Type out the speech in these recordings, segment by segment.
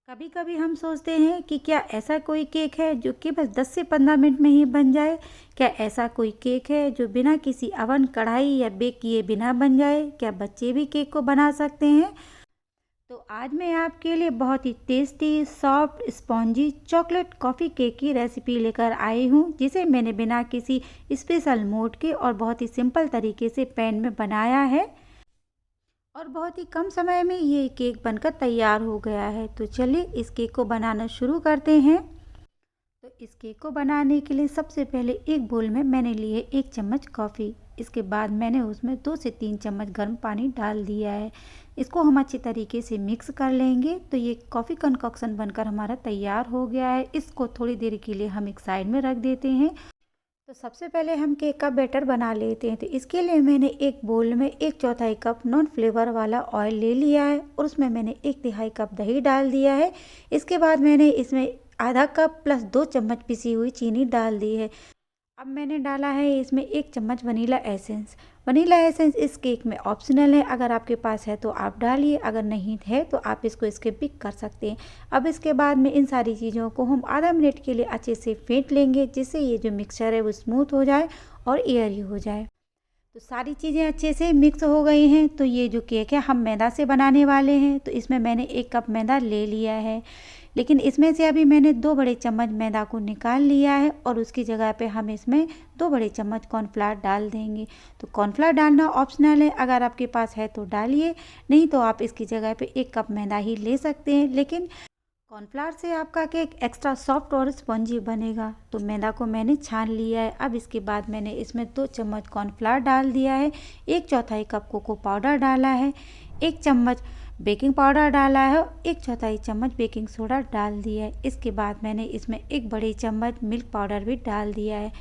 कभी कभी हम सोचते हैं कि क्या ऐसा कोई केक है जो कि बस 10 से 15 मिनट में ही बन जाए। क्या ऐसा कोई केक है जो बिना किसी अवन कढ़ाई या बेक किए बिना बन जाए। क्या बच्चे भी केक को बना सकते हैं। तो आज मैं आपके लिए बहुत ही tasty soft spongy chocolate coffee cake की रेसिपी लेकर आई हूँ, जिसे मैंने बिना किसी स्पेशल मोड के और बहुत ही सिंपल तरीके से पैन में बनाया है और बहुत ही कम समय में ये केक बनकर तैयार हो गया है। तो चलिए इस केक को बनाना शुरू करते हैं। तो इस केक को बनाने के लिए सबसे पहले एक बोल में मैंने लिए 1 चम्मच कॉफ़ी। इसके बाद मैंने उसमें 2 से 3 चम्मच गर्म पानी डाल दिया है। इसको हम अच्छी तरीके से मिक्स कर लेंगे। तो ये कॉफ़ी कंकॉक्शन बनकर हमारा तैयार हो गया है। इसको थोड़ी देर के लिए हम एक साइड में रख देते हैं। तो सबसे पहले हम केक का बैटर बना लेते हैं। तो इसके लिए मैंने एक बोल में 1/4 कप नॉन फ्लेवर वाला ऑयल ले लिया है और उसमें मैंने 1/3 कप दही डाल दिया है। इसके बाद मैंने इसमें आधा कप प्लस 2 चम्मच पिसी हुई चीनी डाल दी है। अब मैंने डाला है इसमें 1 चम्मच वनीला एसेंस। वनीला एसेंस इस केक में ऑप्शनल है, अगर आपके पास है तो आप डालिए, अगर नहीं है तो आप इसको स्किप भी कर सकते हैं। अब इसके बाद में इन सारी चीज़ों को हम आधा मिनट के लिए अच्छे से फेंट लेंगे, जिससे ये जो मिक्सचर है वो स्मूथ हो जाए और एयरी हो जाए। तो सारी चीज़ें अच्छे से मिक्स हो गई हैं। तो ये जो केक है हम मैदा से बनाने वाले हैं। तो इसमें मैंने 1 कप मैदा ले लिया है, लेकिन इसमें से अभी मैंने 2 बड़े चम्मच मैदा को निकाल लिया है और उसकी जगह पे हम इसमें 2 बड़े चम्मच कॉर्नफ्लावर डाल देंगे। तो कॉर्नफ्लावर डालना ऑप्शनल है, अगर आपके पास है तो डालिए, नहीं तो आप इसकी जगह पे 1 कप मैदा ही ले सकते हैं। लेकिन कॉर्नफ्लावर से आपका केक एक्स्ट्रा सॉफ्ट और स्पॉन्जी बनेगा। तो मैदा को मैंने छान लिया है। अब इसके बाद मैंने इसमें 2 चम्मच कॉर्नफ्लावर डाल दिया है, 1/4 कप कोको पाउडर डाला है, 1 चम्मच बेकिंग पाउडर डाला है और 1/4 चम्मच बेकिंग सोडा डाल दिया है। इसके बाद मैंने इसमें 1 बड़ी चम्मच मिल्क पाउडर भी डाल दिया है।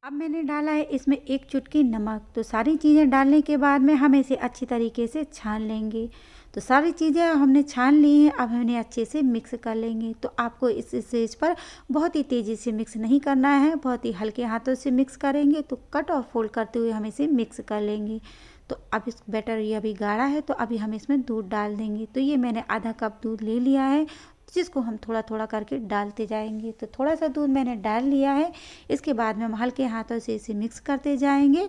अब मैंने डाला है इसमें 1 चुटकी नमक। तो सारी चीज़ें डालने के बाद में हम इसे अच्छी तरीके से छान लेंगे। तो सारी चीज़ें हमने छान ली हैं, अब हम इन्हें अच्छे से मिक्स कर लेंगे। तो आपको इस स्टेज पर बहुत ही तेज़ी से मिक्स नहीं करना है, बहुत ही हल्के हाथों से मिक्स करेंगे। तो कट और फोल्ड करते हुए हम इसे मिक्स कर लेंगे। तो अब इस बैटर ये अभी गाढ़ा है, तो अभी हम इसमें दूध डाल देंगे। तो ये मैंने आधा कप दूध ले लिया है, जिसको हम थोड़ा थोड़ा करके डालते जाएंगे। तो थोड़ा सा दूध मैंने डाल लिया है। इसके बाद में हम हल्के हाथों से इसे मिक्स करते जाएंगे।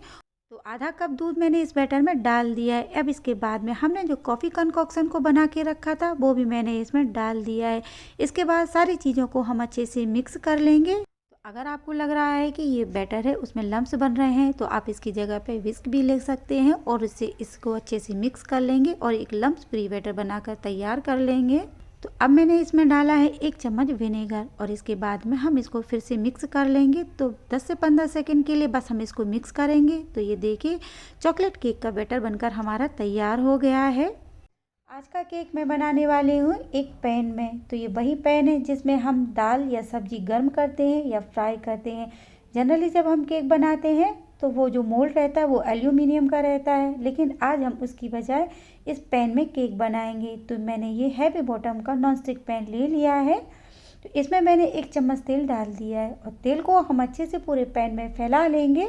तो आधा कप दूध मैंने इस बैटर में डाल दिया है। अब इसके बाद में हमने जो कॉफ़ी कंकॉक्शन को बना के रखा था वो भी मैंने इसमें डाल दिया है। इसके बाद सारी चीज़ों को हम अच्छे से मिक्स कर लेंगे। तो अगर आपको लग रहा है कि ये बैटर है उसमें लम्स बन रहे हैं, तो आप इसकी जगह पे विस्क भी ले सकते हैं और इससे इसको अच्छे से मिक्स कर लेंगे और एक लम्स फ्री बैटर बनाकर तैयार कर लेंगे। तो अब मैंने इसमें डाला है 1 चम्मच विनेगर और इसके बाद में हम इसको फिर से मिक्स कर लेंगे। तो 10 से 15 सेकंड के लिए बस हम इसको मिक्स करेंगे। तो ये देखिए चॉकलेट केक का बैटर बनकर हमारा तैयार हो गया है। आज का केक मैं बनाने वाली हूँ एक पैन में। तो ये वही पैन है जिसमें हम दाल या सब्जी गर्म करते हैं या फ्राई करते हैं। जनरली जब हम केक बनाते हैं तो वो जो मोल्ड रहता है वो एल्यूमिनियम का रहता है, लेकिन आज हम उसकी बजाय इस पैन में केक बनाएंगे। तो मैंने ये हैवी बॉटम का नॉन स्टिक पैन ले लिया है। तो इसमें मैंने 1 चम्मच तेल डाल दिया है और तेल को हम अच्छे से पूरे पैन में फैला लेंगे।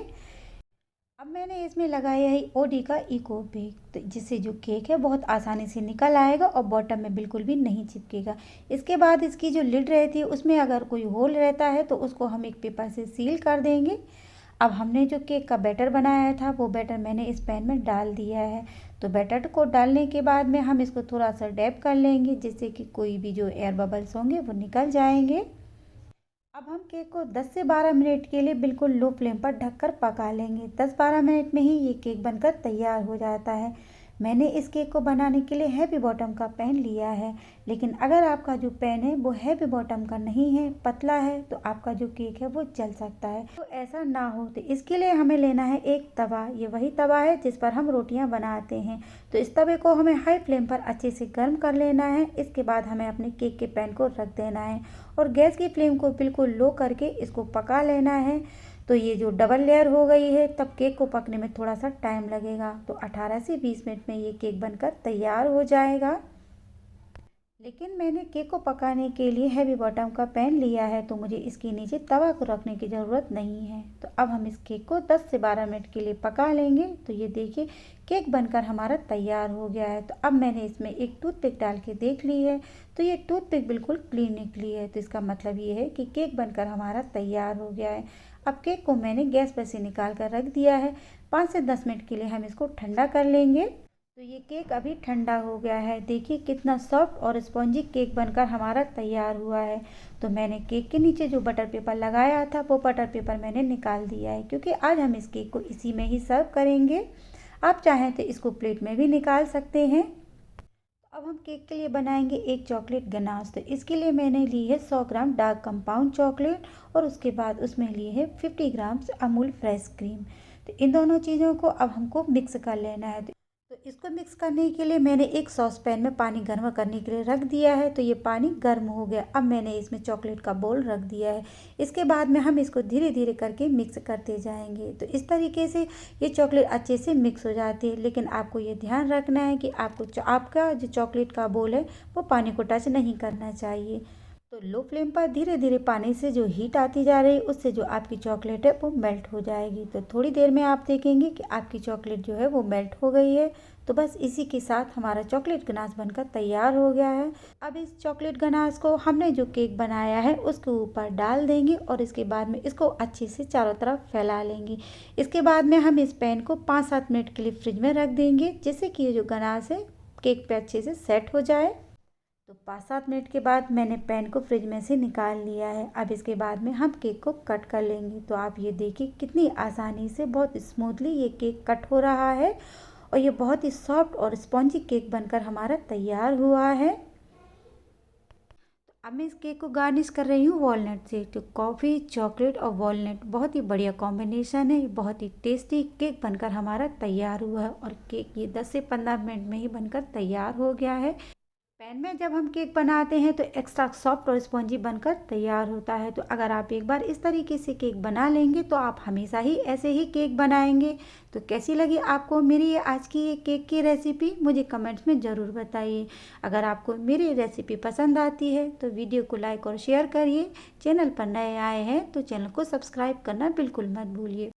अब मैंने इसमें लगाया है ओडी का इको बेक, तो जिससे जो केक है बहुत आसानी से निकल आएगा और बॉटम में बिल्कुल भी नहीं चिपकेगा। इसके बाद इसकी जो लिड रहती है उसमें अगर कोई होल रहता है तो उसको हम एक पेपर से सील कर देंगे। अब हमने जो केक का बैटर बनाया था वो बैटर मैंने इस पैन में डाल दिया है। तो बैटर को डालने के बाद में हम इसको थोड़ा सा डैप कर लेंगे, जिससे कि कोई भी जो एयर बबल्स होंगे वो निकल जाएंगे। अब हम केक को 10 से 12 मिनट के लिए बिल्कुल लो फ्लेम पर ढककर पका लेंगे। 10-12 मिनट में ही ये केक बनकर तैयार हो जाता है। मैंने इस केक को बनाने के लिए हैवी बॉटम का पैन लिया है, लेकिन अगर आपका जो पैन है वो हैवी बॉटम का नहीं है, पतला है, तो आपका जो केक है वो जल सकता है। तो ऐसा ना हो तो इसके लिए हमें लेना है एक तवा। ये वही तवा है जिस पर हम रोटियां बनाते हैं। तो इस तवे को हमें हाई फ्लेम पर अच्छे से गर्म कर लेना है। इसके बाद हमें अपने केक के पैन को रख देना है और गैस की फ्लेम को बिल्कुल लो करके इसको पका लेना है। तो ये जो डबल लेयर हो गई है, तब केक को पकने में थोड़ा सा टाइम लगेगा। तो 18 से 20 मिनट में ये केक बनकर तैयार हो जाएगा। लेकिन मैंने केक को पकाने के लिए हैवी बॉटम का पैन लिया है, तो मुझे इसके नीचे तवा को रखने की ज़रूरत नहीं है। तो अब हम इस केक को 10 से 12 मिनट के लिए पका लेंगे। तो ये देखिए केक बनकर हमारा तैयार हो गया है। तो अब मैंने इसमें एक टूथपिक डाल के देख ली है, तो ये टूथपिक बिल्कुल क्लीन निकली है। तो इसका मतलब ये है कि केक बनकर हमारा तैयार हो गया है। अब केक को मैंने गैस पर से निकाल कर रख दिया है। 5 से 10 मिनट के लिए हम इसको ठंडा कर लेंगे। तो ये केक अभी ठंडा हो गया है। देखिए कितना सॉफ्ट और स्पॉन्जी केक बनकर हमारा तैयार हुआ है। तो मैंने केक के नीचे जो बटर पेपर लगाया था वो बटर पेपर मैंने निकाल दिया है, क्योंकि आज हम इस केक को इसी में ही सर्व करेंगे। आप चाहें तो इसको प्लेट में भी निकाल सकते हैं। तो अब हम केक के लिए बनाएंगे एक चॉकलेट गनाश। तो इसके लिए मैंने ली है 100 ग्राम डार्क कंपाउंड चॉकलेट, और उसके बाद उसमें लिए है 50 ग्राम अमूल फ्रेश क्रीम। तो इन दोनों चीज़ों को अब हमको मिक्स कर लेना है। तो इसको मिक्स करने के लिए मैंने एक सॉस पैन में पानी गर्म करने के लिए रख दिया है। तो ये पानी गर्म हो गया। अब मैंने इसमें चॉकलेट का बोल रख दिया है। इसके बाद में हम इसको धीरे धीरे करके मिक्स करते जाएंगे। तो इस तरीके से ये चॉकलेट अच्छे से मिक्स हो जाती है। लेकिन आपको ये ध्यान रखना है कि आपका जो चॉकलेट का बोल है वो पानी को टच नहीं करना चाहिए। तो लो फ्लेम पर धीरे धीरे पानी से जो हीट आती जा रही है उससे जो आपकी चॉकलेट है वो मेल्ट हो जाएगी। तो थोड़ी देर में आप देखेंगे कि आपकी चॉकलेट जो है वो मेल्ट हो गई है। तो बस इसी के साथ हमारा चॉकलेट गनाश बनकर तैयार हो गया है। अब इस चॉकलेट गनाश को हमने जो केक बनाया है उसके ऊपर डाल देंगे, और इसके बाद में इसको अच्छे से चारों तरफ फैला लेंगे। इसके बाद में हम इस पैन को 5-7 मिनट के लिए फ्रिज में रख देंगे, जिससे कि ये जो गनाश है केक पे अच्छे से सेट हो जाए। तो 5-7 मिनट के बाद मैंने पैन को फ्रिज में से निकाल लिया है। अब इसके बाद में हम केक को कट कर लेंगे। तो आप ये देखिए कितनी आसानी से बहुत स्मूथली ये केक कट हो रहा है, और ये बहुत ही सॉफ्ट और स्पॉन्जी केक बनकर हमारा तैयार हुआ है। अब मैं इस केक को गार्निश कर रही हूँ वॉलनट से। तो कॉफ़ी, चॉकलेट और वॉलनट बहुत ही बढ़िया कॉम्बिनेशन है। बहुत ही टेस्टी केक बनकर हमारा तैयार हुआ है, और केक ये 10 से 15 मिनट में ही बनकर तैयार हो गया है। पैन में जब हम केक बनाते हैं तो एक्स्ट्रा सॉफ्ट और स्पॉन्जी बनकर तैयार होता है। तो अगर आप एक बार इस तरीके से केक बना लेंगे तो आप हमेशा ही ऐसे ही केक बनाएंगे। तो कैसी लगी आपको मेरी ये आज की ये केक की रेसिपी, मुझे कमेंट्स में ज़रूर बताइए। अगर आपको मेरी रेसिपी पसंद आती है तो वीडियो को लाइक और शेयर करिए। चैनल पर नए आए हैं तो चैनल को सब्सक्राइब करना बिल्कुल मत भूलिए।